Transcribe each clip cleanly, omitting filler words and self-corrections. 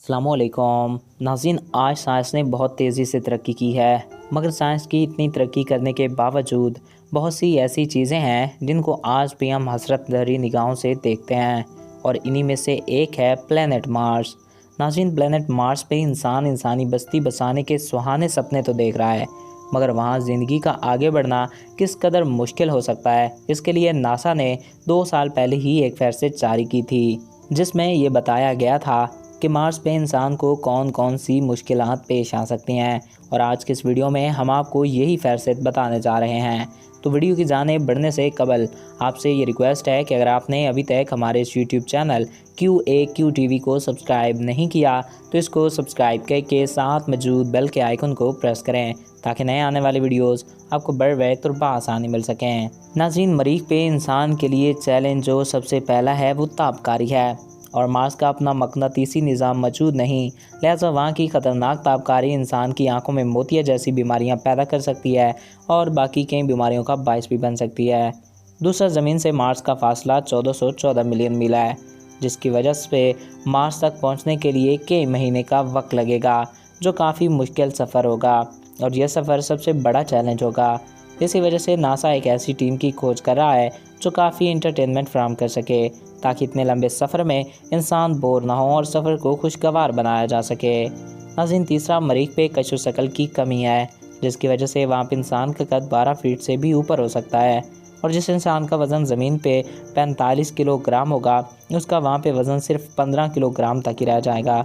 अस्सलामुअलैकुम नाज़रीन, आज साइंस ने बहुत तेज़ी से तरक्की की है, मगर साइंस की इतनी तरक्की करने के बावजूद बहुत सी ऐसी चीज़ें हैं जिनको आज भी हम हसरत भरी निगाहों से देखते हैं। और इन्हीं में से एक है प्लेनेट मार्स। नाज़रीन, प्लेनेट मार्स पे इंसानी बस्ती बसाने के सुहाने सपने तो देख रहा है, मगर वहाँ ज़िंदगी का आगे बढ़ना किस कदर मुश्किल हो सकता है, इसके लिए नासा ने 2 साल पहले ही एक फहरिस्त जारी की थी, जिसमें ये बताया गया था कि मार्स पे इंसान को कौन कौन सी मुश्किलात पेश आ सकती हैं। और आज के इस वीडियो में हम आपको यही फहरिस्त बताने जा रहे हैं। तो वीडियो की जानिब बढ़ने से कबल आपसे ये रिक्वेस्ट है कि अगर आपने अभी तक हमारे इस यूट्यूब चैनल QAQ TV को सब्सक्राइब नहीं किया तो इसको सब्सक्राइब करके साथ मौजूद बेल के आइकन को प्रेस करें, ताकि नए आने वाले वीडियोस आपको बर वक्त और बआसानी मिल सकें। नाज़रीन, मरीख पे इंसान के लिए चैलेंज जो सबसे पहला है वो ताबकारी है, और मार्स का अपना मकनातीसी निज़ाम मौजूद नहीं, लिहाजा वहाँ की ख़तरनाक ताबकारी इंसान की आंखों में मोतिया जैसी बीमारियाँ पैदा कर सकती है और बाकी कई बीमारियों का बायस भी बन सकती है। दूसरा, ज़मीन से मार्स का फासला 1414 मिलियन मील है, जिसकी वजह से मार्स तक पहुँचने के लिए कई महीने का वक्त लगेगा, जो काफ़ी मुश्किल सफ़र होगा और यह सफ़र सबसे बड़ा चैलेंज होगा। इसी वजह से नासा एक ऐसी टीम की खोज कर रहा है जो काफ़ी इंटरटेनमेंट फराहम कर सके, ताकि इतने लंबे सफ़र में इंसान बोर ना हो और सफ़र को खुशगवार बनाया जा सके। नाज़रीन, तीसरा, मरीख पे कशो शकल की कमी है, जिसकी वजह से वहाँ पे इंसान का कद 12 फीट से भी ऊपर हो सकता है, और जिस इंसान का वज़न ज़मीन पे 45 किलोग्राम होगा, उसका वहाँ पे वज़न सिर्फ 15 किलोग्राम तक ही रह जाएगा।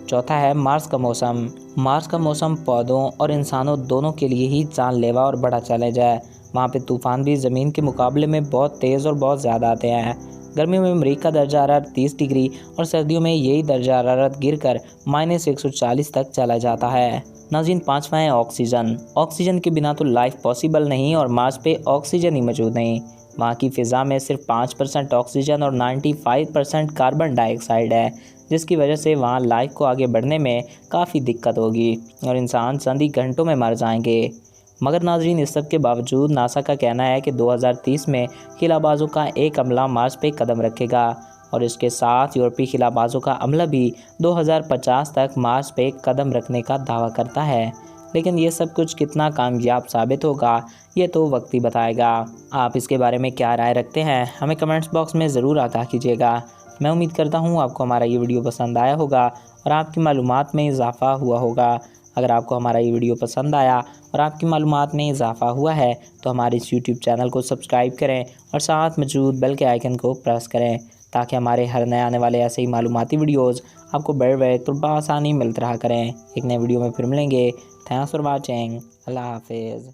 चौथा है मार्स का मौसम। मार्स का मौसम पौधों और इंसानों दोनों के लिए ही जानलेवा और बड़ा चैलेंज है। वहाँ पे तूफ़ान भी ज़मीन के मुकाबले में बहुत तेज़ और बहुत ज़्यादा आते हैं। गर्मियों में मरीख का दर्जा हरारत 30 डिग्री और सर्दियों में यही दर्जा हरारत गिरकर -140 तक चला जाता है। नाज़रीन, पाँचवा है ऑक्सीजन। ऑक्सीजन के बिना तो लाइफ पॉसिबल नहीं, और मार्स पे ऑक्सीजन ही मौजूद नहीं। वहाँ की फ़िज़ा में सिर्फ 5% ऑक्सीजन और 95% कार्बन डाइऑक्साइड है, जिसकी वजह से वहाँ लाइफ को आगे बढ़ने में काफ़ी दिक्कत होगी और इंसान चंद ही घंटों में मर जाएंगे। मगर नाज़रीन, इस सब के बावजूद नासा का कहना है कि 2030 में खिलाबाजों का एक अमला मार्स पे कदम रखेगा, और इसके साथ यूरोपीय खिलाबाजों का अमला भी 2050 तक मार्स पे कदम रखने का दावा करता है। लेकिन ये सब कुछ कितना कामयाब साबित होगा, ये तो वक्त ही बताएगा। आप इसके बारे में क्या राय रखते हैं, हमें कमेंट्स बॉक्स में ज़रूर आगाह कीजिएगा। मैं उम्मीद करता हूँ आपको हमारा ये वीडियो पसंद आया होगा और आपकी मालूमात में इजाफ़ा हुआ होगा। अगर आपको हमारा ये वीडियो पसंद आया और आपकी मालूमात में इजाफ़ा हुआ है तो हमारे इस यूट्यूब चैनल को सब्सक्राइब करें और साथ मौजूद बेल के आइकन को प्रेस करें, ताकि हमारे हर नए आने वाले ऐसे ही मालूमाती वीडियोज़ आपको बर वक्त और बआसानी मिलते रहा करें। एक नए वीडियो में फिर मिलेंगे। Thanks for watching. अल्लाह हाफिज़।